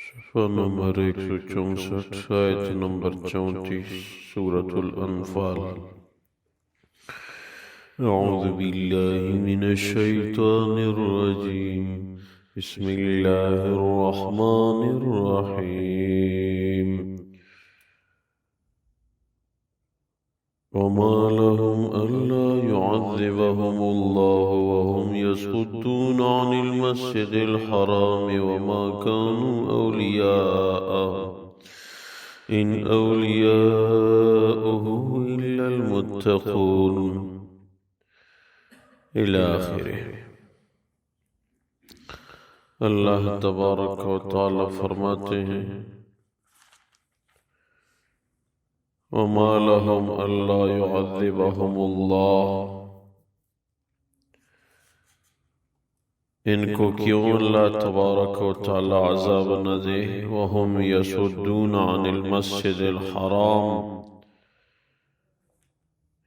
صفحہ نمبر 164 آیت نمبر 34 سورة الانفال۔ اعوذ باللہ من الشیطان الرجیم، بسم اللہ الرحمن الرحیم۔ وما لهم ألا يعذبهم الله وهم يصدون عن المسجد الحرام وما كانوا أولياءه إن أولياؤه إلا المتقون إلى آخره۔ اللہ تبارک و تعالی فرماتے ہیں وما لهم ألا يعذبهم الله، ان کو کیوں اللہ تبارک و تعالی عذاب نہ دے، وهم يصدون عن المسجد الحرام،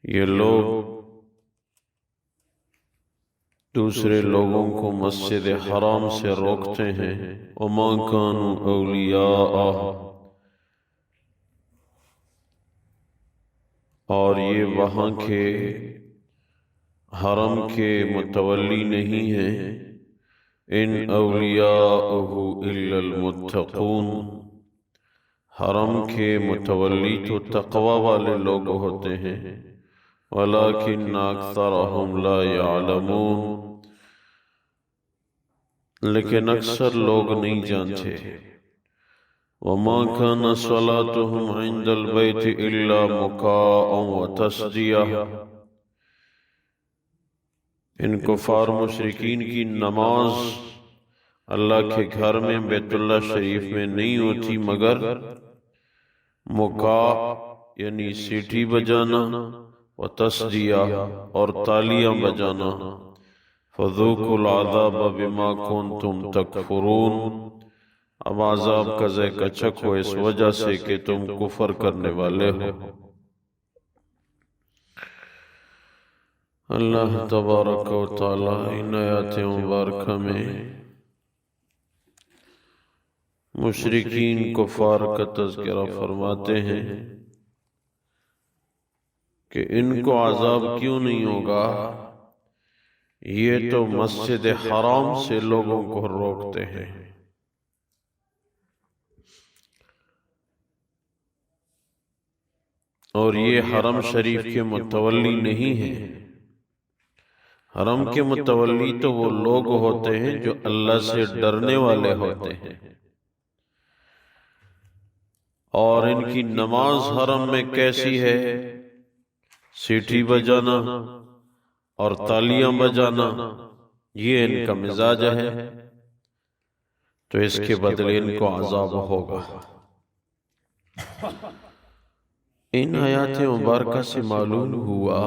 یہ لوگ دوسرے لوگوں کو مسجد حرام سے روکتے ہیں، وما كانوا أولياءه، اور یہ وہاں کے حرم کے متولی نہیں ہیں، ان اولیاءہ الا المتقون، حرم کے متولی تو تقوی والے لوگ ہوتے ہیں، ولکن اکثرهم لا يعلمون، لیکن اکثر لوگ نہیں جانتے۔ وما كان صلاتهم عند البيت إلا مكاء وتصدية، ان کفار مشرکین کی نماز اللہ کے گھر میں بیت اللہ شریف میں نہیں ہوتی مگر مکاء یعنی سیٹی بجانا، وتصدیہ اور تالیاں بجانا، فذوقوا العذاب بما كنتم تکفرون، اب عذاب کا ذائقہ چکھو اس وجہ سے کہ تم کفر کرنے والے ہو۔ اللہ تبارک و تعالی ان آیات مبارکہ میں مشرکین کفار کا تذکرہ فرماتے ہیں کہ ان کو عذاب کیوں نہیں ہوگا، یہ تو مسجد حرام سے لوگوں کو روکتے ہیں، اور یہ حرم شریف کے متولی نہیں ہیں۔ حرم کے متولی تو وہ لوگ ہوتے ہیں جو اللہ سے ڈرنے والے ہوتے ہیں، اور ان کی نماز حرم میں کیسی ہے، سیٹی بجانا اور تالیاں بجانا، یہ ان کا مزاج ہے، تو اس کے بدلے ان کو عذاب ہوگا۔ ان آیات مبارکہ سے معلوم ہوا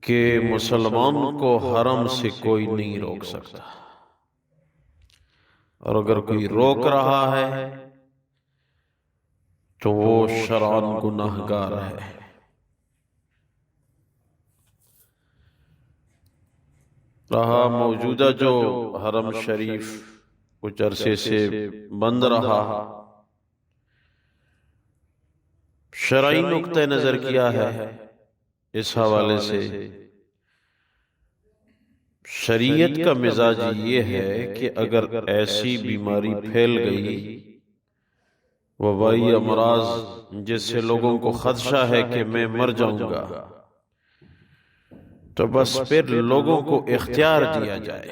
کہ مسلمان کو حرم سے کوئی نہیں روک سکتا، اور اگر کوئی روک رہا ہے تو وہ شرعاً گناہگار ہے۔ رہا موجودہ جو حرم شریف کچھ عرصے سے بند رہا، شرعی نقطہ نظر کیا ہے اس حوالے سے، شریعت کا مزاج یہ ہے کہ اگر ایسی بیماری پھیل گئی، وبائی امراض جس سے لوگوں کو خدشہ ہے کہ میں مر جاؤں گا، تو بس پھر لوگوں کو اختیار دیا جائے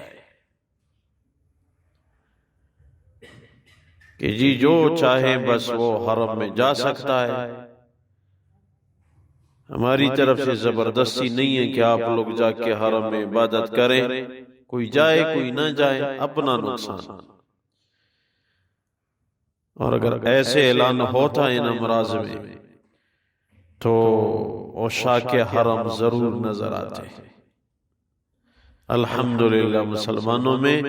کہ جی جو چاہے بس وہ حرم میں جا سکتا ہے، ہماری طرف سے زبردستی نہیں ہے کہ آپ لوگ جا کے حرم میں عبادت کریں، کوئی جائے کوئی نہ جائے اپنا نقصان۔ اور اگر ایسے اعلان ہوتا ان امراض میں تو عشاق حرم ضرور نظر آتے۔ الحمدللہ مسلمانوں میں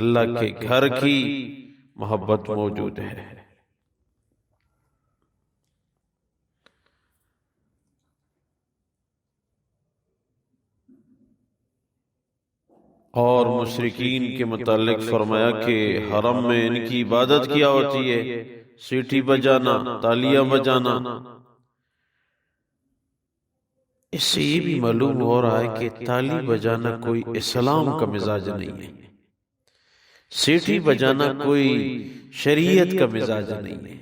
اللہ کے گھر کی محبت موجود ہے۔ اور مشرکین کے متعلق فرمایا کہ حرم میں ان کی عبادت کیا ہوتی ہے سیٹی بجانا، تالیاں بجانا۔ اس سے یہ بھی معلوم ہو رہا ہے کہ تالی بجانا کوئی اسلام کا مزاج نہیں ہے، سیٹی بجانا کوئی شریعت کا مزاج نہیں ہے۔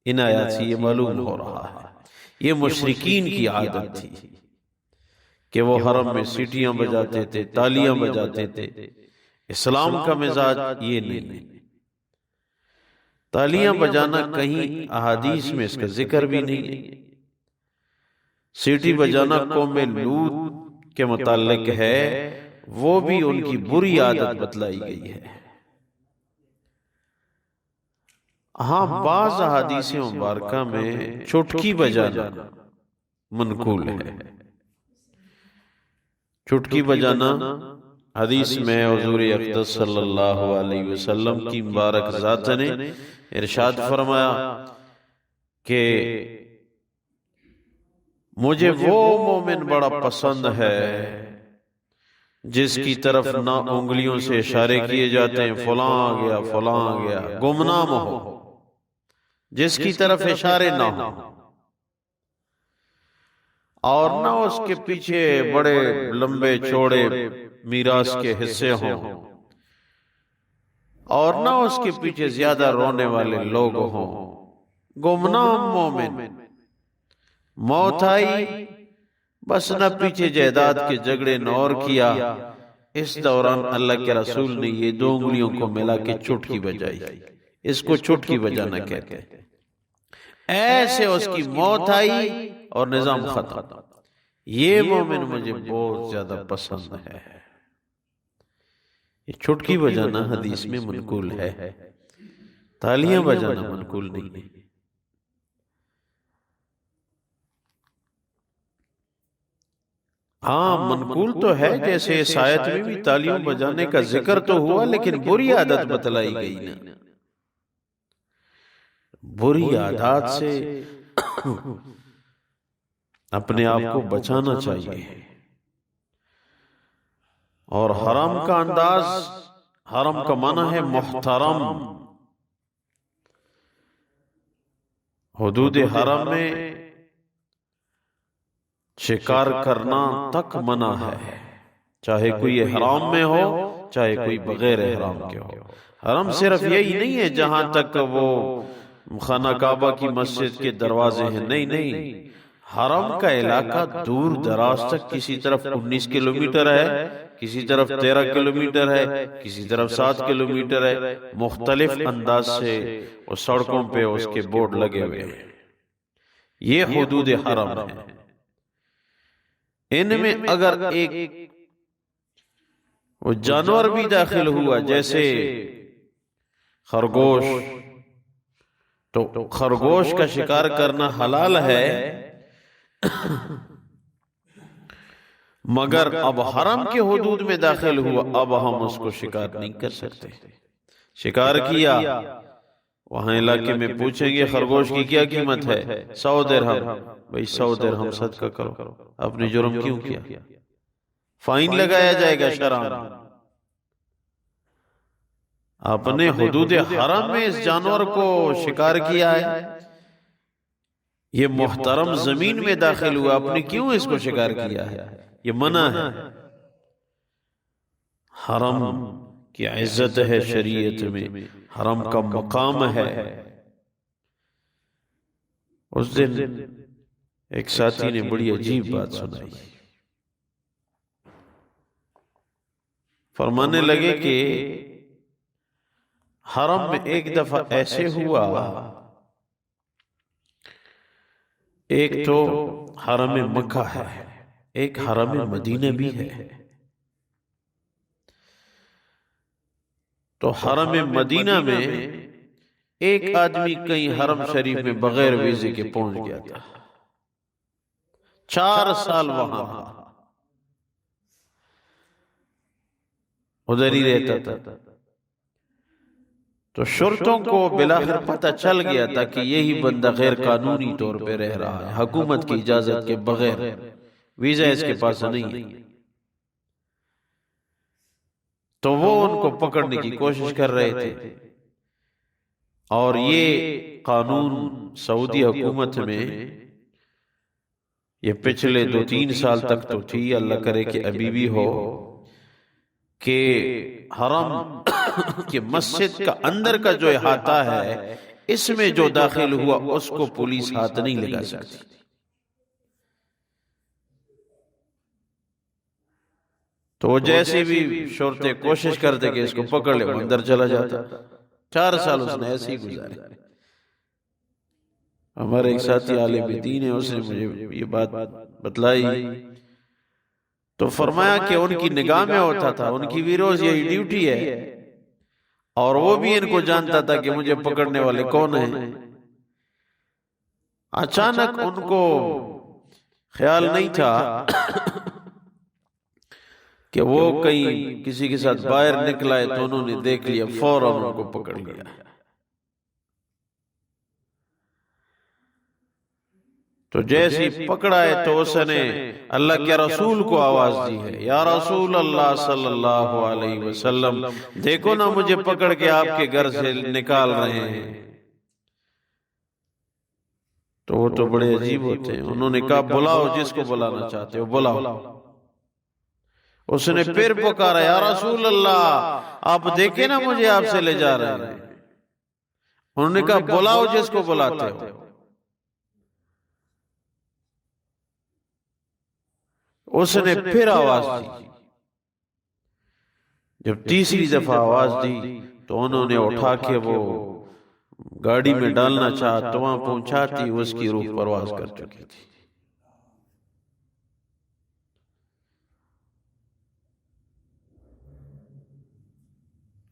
ان آیات سے یہ معلوم ہو رہا ہے یہ مشرکین کی عادت تھی کہ وہ حرم میں سیٹیاں بجاتے تھے، تالیاں بجاتے تھے۔ اسلام کا مزاج یہ نہیں ہے۔ تالیاں بجانا کہیں احادیث میں اس کا ذکر بھی نہیں ہے۔ سیٹی بجانا قوم لوط کے متعلق ہے، وہ بھی ان کی بری عادت بتلائی گئی ہے۔ ہاں بعض احادیث مبارکہ میں چٹکی بجانا منقول ہے۔ چٹکی بجانا حدیث میں حضور اقدس صلی اللہ علیہ وسلم کی مبارک ذات نے ارشاد فرمایا کہ مجھے وہ مومن بڑا پسند ہے جس کی طرف نہ انگلیوں سے اشارے کیے جاتے ہیں فلاں آ گیا فلاں آ گیا، گمنام ہو، جس کی طرف اشارے نہ ہو، اور نہ اس کے پیچھے بڑے لمبے چوڑے میراث کے حصے ہوں، اور نہ اس کے پیچھے زیادہ رونے والے لوگ ہوں۔ گمنام مومن، موت آئی بس نہ پیچھے جائیداد کے جھگڑے نہ اور کیا۔ اس دوران اللہ کے رسول نے یہ دو انگلیوں کو ملا کے چٹکی بجائی، اس کو چٹکی بجانا کہتے ہیں۔ ایسے اس کی موت آئی اور نظام ختم۔ یہ مومن مجھے بہت زیادہ پسند ہے۔ یہ چٹکی بجانا حدیث میں منقول ہے، تالیاں بجانا منقول نہیں ہے۔ ہاں منقول تو ہے، جیسے اس آیت میں بھی تالیوں بجانے کا ذکر تو ہوا، لیکن بری عادت بتلائی گئی نا۔ بری عادات سے اپنے آپ کو بچانا چاہیے۔ اور حرم کا انداز، حرم کا معنی ہے محترم۔ حدود حرم میں شکار کرنا تک منع ہے، چاہے کوئی احرام میں ہو چاہے کوئی بغیر احرام کے ہو۔ حرم صرف یہی نہیں ہے جہاں تک وہ خانہ کعبہ کی مسجد کے دروازے ہیں، نہیں نہیں، حرم کا علاقہ دور دراز تک کسی طرف 19 کلومیٹر ہے، کسی طرف 13 کلومیٹر ہے، کسی طرف 7 کلومیٹر ہے۔ مختلف انداز سے اس سڑکوں پہ اس کے بورڈ لگے ہوئے ہیں۔ یہ حدود حرم ہے۔ ان میں اگر ایک وہ جانور بھی داخل ہوا جیسے خرگوش، تو خرگوش کا شکار کرنا حلال ہے، مگر اب حرم کے حدود میں داخل ہوا، اب ہم اس کو شکار نہیں کر سکتے۔ شکار کیا، وہاں علاقے میں پوچھیں گے خرگوش کی کیا قیمت ہے، 100 درہم، بھئی 100 درہم صدقہ کرو، اپنے جرم کیوں کیا؟ فائن لگایا جائے گا شرعاً۔ اپنے حدود حرم میں اس جانور کو شکار کیا ہے، یہ محترم زمین میں داخل ہوا، اپنے کیوں اس کو شکار کیا ہے؟ یہ منع ہے۔ حرم کی عزت ہے شریعت میں، حرم کا مقام ہے۔ اس دن ایک ساتھی نے بڑی عجیب بات سنائی، فرمانے لگے کہ حرم میں ایک دفعہ ایسے ہوا، ایک تو حرم مکہ ہے، ایک حرم مدینہ بھی ہے۔ تو حرم مدینہ میں ایک آدمی کہیں حرم شریف میں بغیر ویزے کے پہنچ گیا تھا، 4 سال وہاں ادھر ہی رہتا تھا۔ تو شرطوں کو بلاخر پتہ چل گیا تھا کہ یہی بندہ غیر قانونی طور پہ رہ رہا ہے، حکومت کی اجازت کے بغیر، ویزا اس کے پاس نہیں ہے۔ تو وہ ان کو پکڑنے کی کوشش کر رہے تھے، اور یہ قانون سعودی حکومت میں یہ پچھلے 2-3 سال تک تو تھی، اللہ کرے کہ ابھی بھی ہو، کہ حرم کہ مسجد کا اندر کا جو احاطہ ہے اس میں جو داخل ہوا اس کو پولیس ہاتھ نہیں لگا سکتی۔ تو وہ جیسے بھی شرطے کوشش کرتے کہ اس کو پکڑ لے، وہ اندر چلا جاتا۔ 4 سال اس نے ایسے ہی گزارے۔ ہمارے ایک ساتھی عالم دین ہے، اس نے مجھے یہ بات بتلائی، تو فرمایا کہ ان کی نگاہ میں ہوتا تھا، ان کی بھی روز یہی ڈیوٹی ہے، اور وہ بھی ان کو جانتا تھا کہ مجھے پکڑنے والے کون ہیں۔ اچانک ان کو خیال نہیں تھا کہ وہ کہیں کسی کے ساتھ باہر نکلا ہے، تو انہوں نے دیکھ لیا، فوراً ان کو پکڑ لیا۔ تو جیسی پکڑا ہے تو اس نے اللہ کے رسول کو آواز دی ہے، یا رسول اللہ صلی اللہ علیہ وسلم، دیکھو نا مجھے پکڑ کے آپ کے گھر سے نکال رہے ہیں۔ تو وہ تو بڑے عجیب ہوتے ہیں، انہوں نے کہا بلاؤ جس کو بلانا چاہتے ہو بلاؤ۔ اس نے پھر پکارا، یا رسول اللہ آپ دیکھیں نا مجھے آپ سے لے جا رہے ہیں۔ انہوں نے کہا بلاؤ جس کو بلاتے ہو۔ اس نے پھر آواز دی، جب تیسری دفعہ آواز دی تو انہوں نے اٹھا کے وہ گاڑی میں ڈالنا چاہا، تو وہاں پہنچاتی اس کی روح پرواز کر چکی تھی۔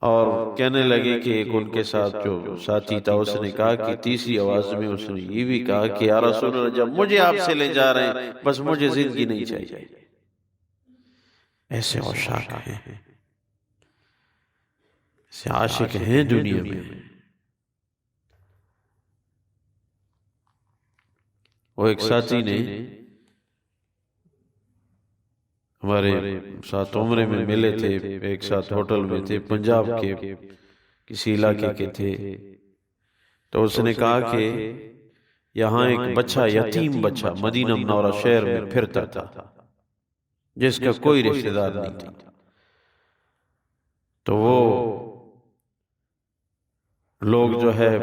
اور کہنے لگے کہ ایک ان کے ساتھ جو ساتھی تھا اس نے کہا کہ تیسری آواز میں اس نے یہ بھی کہا کہ یا رسول اللہ جب مجھے آپ سے لے جا رہے ہیں بس مجھے زندگی نہیں چاہیے۔ ایسے عاشق ہیں، ایسے عاشق ہیں دنیا میں۔ وہ ایک ساتھی نے ہمارے ساتھ عمرے میں ملے تھے، ایک ساتھ ہوٹل میں تھے، پنجاب کے کسی علاقے کے تھے، تو اس نے کہا کہ یہاں ایک بچہ، یتیم بچہ مدینہ منورہ شہر میں پھرتا تھا جس کا کوئی رشتہ دار نہیں تھا۔ تو وہ لوگ جو ہے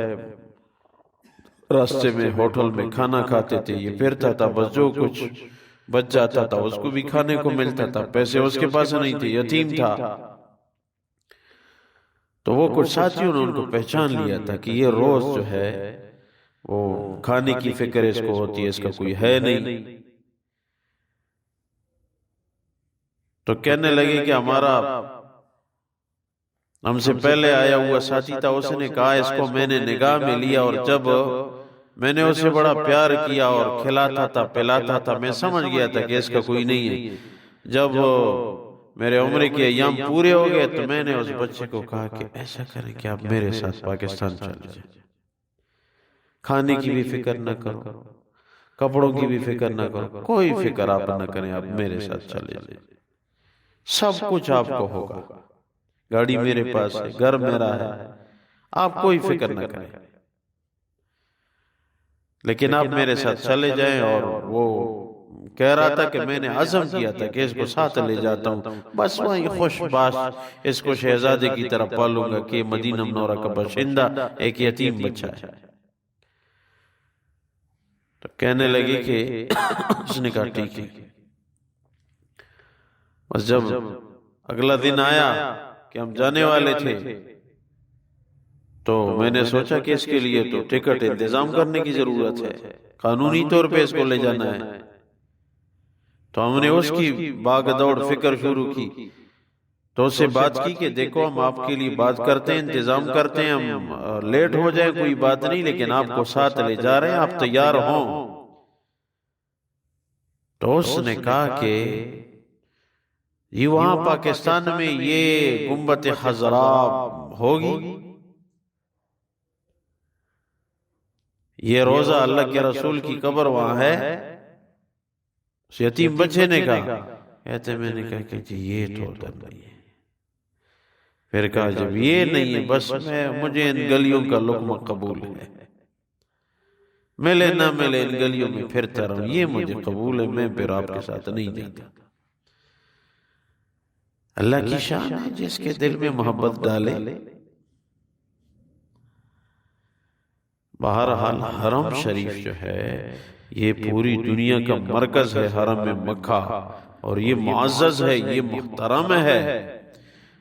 راستے میں ہوٹل میں کھانا کھاتے تھے، یہ پھرتا تھا، بس جو کچھ بچ جاتا تھا اس کو بھی کھانے کو ملتا تھا، پیسے اس کے پاس نہیں تھے، یتیم تھا۔ تو وہ کچھ ساتھیوں نے ان کو پہچان لیا تھا کہ یہ روز جو ہے وہ کھانے کی فکر اس کو ہوتی ہے، اس کا کوئی ہے نہیں۔ تو کہنے لگے کہ ہمارا ہم سے پہلے آیا ہوا ساتھی تھا، اس نے کہا اس کو میں نے نگاہ میں لیا، اور جب میں نے اسے بڑا پیار کیا اور کھلاتا تھا پلاتا تھا، میں سمجھ گیا تھا کہ اس کا کوئی نہیں ہے۔ جب میرے عمرے کے ایام پورے ہو گئے تو میں نے اس بچے کو کہا کہ ایسا کریں کہ آپ میرے ساتھ پاکستان چلے جائیں، کھانے کی بھی فکر نہ کرو، کپڑوں کی بھی فکر نہ کرو، کوئی فکر آپ نہ کریں، آپ میرے ساتھ چلے جائیں، سب کچھ آپ کو ہوگا، گاڑی میرے پاس ہے، گھر میرا ہے، آپ کوئی فکر نہ کریں، لیکن آپ میرے ساتھ چلے جائیں۔ اور وہ کہہ رہا تھا کہ میں نے عزم کیا تھا کہ اس کو ساتھ لے جاتا ہوں، بس وہیں خوش باش اس کو شہزادے کی طرح پالوں گا کہ مدینہ منورہ کا باشندہ ایک یتیم بچہ ہے۔ تو کہنے لگے کہ اس نے کہا ٹھیک ہے۔ بس جب اگلا دن آیا کہ ہم جانے والے تھے تو میں نے سوچا کہ اس کے لیے تو ٹکٹ انتظام کرنے کی ضرورت ہے، قانونی طور پہ اس کو لے جانا ہے۔ تو ہم نے اس کی باغ دوڑ فکر شروع کی، تو اس سے بات کی کہ دیکھو ہم آپ کے لیے بات کرتے ہیں، انتظام کرتے ہیں، ہم لیٹ ہو جائیں کوئی بات نہیں، لیکن آپ کو ساتھ لے جا رہے ہیں، آپ تیار ہوں۔ تو اس نے کہا کہ یہ وہاں پاکستان میں یہ گنبد خضرا ہوگی، یہ روزہ اللہ کے رسول کی قبر وہاں ہے؟ اس یتیم بچے نے کہا، کہتے میں نے کہا کہ جی یہ تو ادھر نہیں ہے، پھر کہا جب یہ نہیں ہے بس مجھے ان گلیوں کا لقمہ قبول ہے، ملے نہ ملے ان گلیوں میں پھرتا رہوں، یہ مجھے قبول ہے، میں پھر آپ کے ساتھ نہیں جاتا۔ اللہ کی شان ہے جس کے دل میں محبت ڈالے۔ بہرحال حرم شریف جو ہے یہ پوری دنیا کا مرکز ہے، حرم مکہ، اور یہ معزز ہے، یہ محترم ہے۔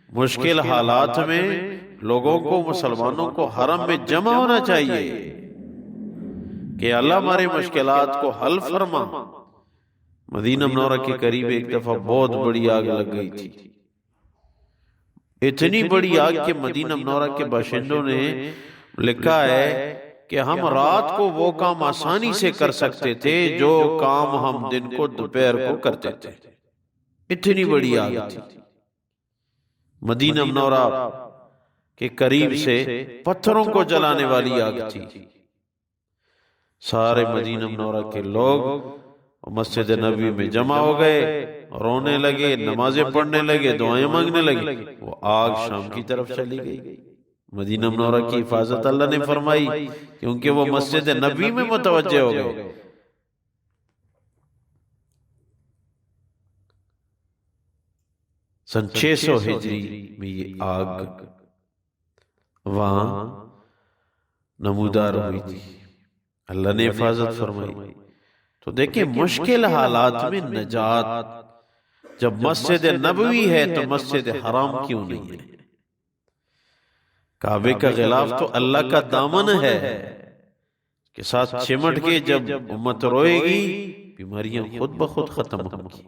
مشکل حالات میں لوگوں کو، مسلمانوں کو حرم میں جمع ہونا چاہیے کہ اللہ ہمارے مشکلات کو حل فرما۔ مدینہ منورہ کے قریب ایک دفعہ بہت بڑی آگ لگ گئی تھی، اتنی بڑی آگ کہ مدینہ منورہ کے باشندوں نے لکھا ہے کہ ہم رات کو وہ کام آسانی سے کر سکتے تھے جو کام ہم دن کو دوپہر کو کرتے تھے، اتنی بڑی آگ تھی۔ مدینہ منورہ کے قریب سے پتھروں کو جلانے والی آگ تھی۔ سارے مدینہ منورہ کے لوگ مسجد نبوی میں جمع ہو گئے، رونے لگے، نمازیں پڑھنے لگے، دعائیں مانگنے لگے۔ وہ آگ شام کی طرف چلی گئی۔ مدینہ منورہ کی حفاظت اللہ نے فرمائی کیونکہ وہ مسجد نبوی میں متوجہ ہو گئے۔ سن 600 ہجری میں یہ آگ وہاں نمودار ہوئی تھی، اللہ نے حفاظت فرمائی۔ تو دیکھیں مشکل حالات میں نجات، جب مسجد نبوی ہے تو مسجد حرام کیوں نہیں ہے؟ کعبے کا غلاف تو اللہ کا دامن ہے کہ ساتھ چمٹ کے جب امت روئے گی بیماریاں خود بخود ختم ہوں گی۔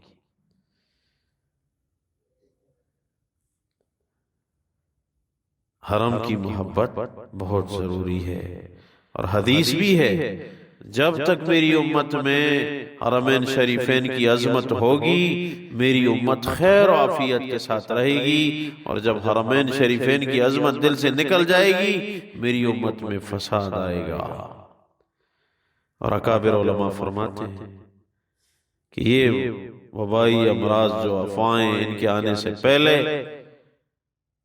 حرم کی محبت بہت ضروری ہے، اور حدیث بھی ہے جب تک میری امت میں حرمین شریفین کی عظمت ہوگی میری امت خیر و عافیت کے ساتھ رہے گی، اور جب حرمین شریفین کی عظمت دل سے نکل جائے گی میری امت میں فساد آئے گا۔ اور اکابر علماء فرماتے ہیں کہ یہ وبائی امراض جو افواہیں ان کے آنے سے پہلے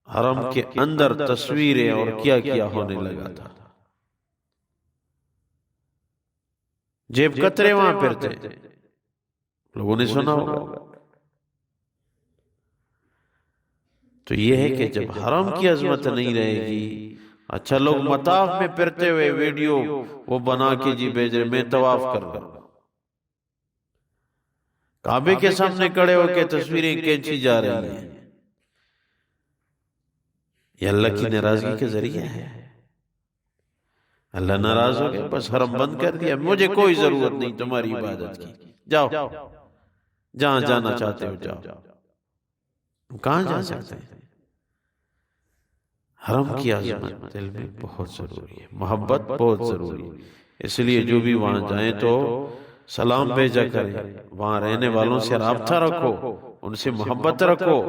حرم کے اندر تصویریں اور کیا کیا ہونے لگا تھا، جیب کترے وہاں پھرتے، لوگوں نے سنا ہوگا۔ تو یہ ہے کہ جب حرم کی عظمت نہیں رہے گی، اچھا لوگ مطاف میں پھرتے ہوئے ویڈیو وہ بنا کے جی بھیج رہے، میں طواف کر رہا ہوں، کعبے کے سامنے کھڑے ہو کے تصویریں کھینچی جا رہی ہیں، یہ اللہ کی ناراضگی کے ذریعہ ہے۔ اللہ ناراض ہو گیا، بس حرم بند کر دیا، مجھے کوئی ضرورت نہیں تمہاری عبادت کی، جاؤ جہاں جانا چاہتے ہو جاؤ۔ کہاں جا سکتے ہیں؟ حرم کی عظمت دل میں بہت ضروری ہے، محبت بہت ضروری ہے، اس لیے جو بھی وہاں جائیں تو سلام بھیجا کریں، وہاں رہنے والوں سے رابطہ رکھو، ان سے محبت رکھو،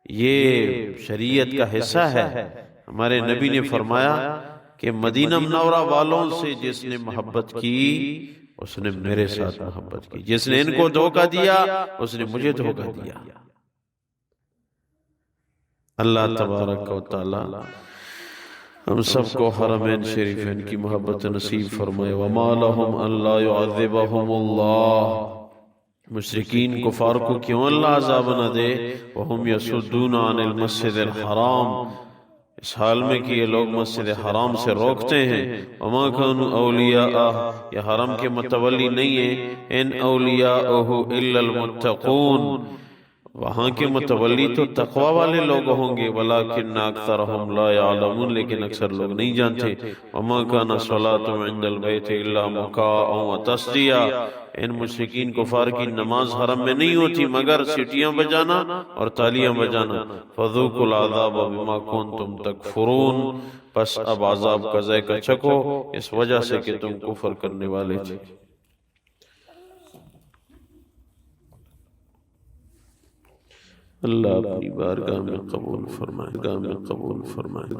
یہ شریعت کا حصہ ہے۔ ہمارے نبی نے فرمایا کہ مدینہ منورہ والوں سے جس نے محبت کی اس نے میرے ساتھ محبت کی، جس نے ان کو دھوکہ دیا اس نے مجھے دھوکہ دیا۔ اللہ تبارک و تعالی ہم سب کو حرمین شریفین کی محبت نصیب فرمائے۔ وما لهم الا يعذبهم اللہ، مشرکین کفار کو کیوں اللہ عذاب نہ دے، وهم يصدون عن المسجد الحرام، اس حال میں کہ یہ لوگ مسجد حرام سے روکتے ہیں۔ وما كانوا اولیاء، یہ حرم کے متولی نہیں ہیں، ان اولیاءہ الا المتقون، وہاں کے متولی تو تقوی والے لوگ ہوں گے، ولیکن اکثرهم لا يعلمون، لیکن اکثر لوگ نہیں جانتے۔ وما كان الصلاة عند البيت الا مكاء وتصديا، ان مشرکین کفار کی نماز حرم میں نہیں ہوتی مگر سیٹیاں بجانا اور تالیاں بجانا۔ فذوقوا العذاب بما كنتم تکفرون، پس اب عذاب کا ذائقہ چکھو اس وجہ سے کہ تم کفر کرنے والے تھے۔ اللہ اپنی بارگاہ میں قبول فرمائے،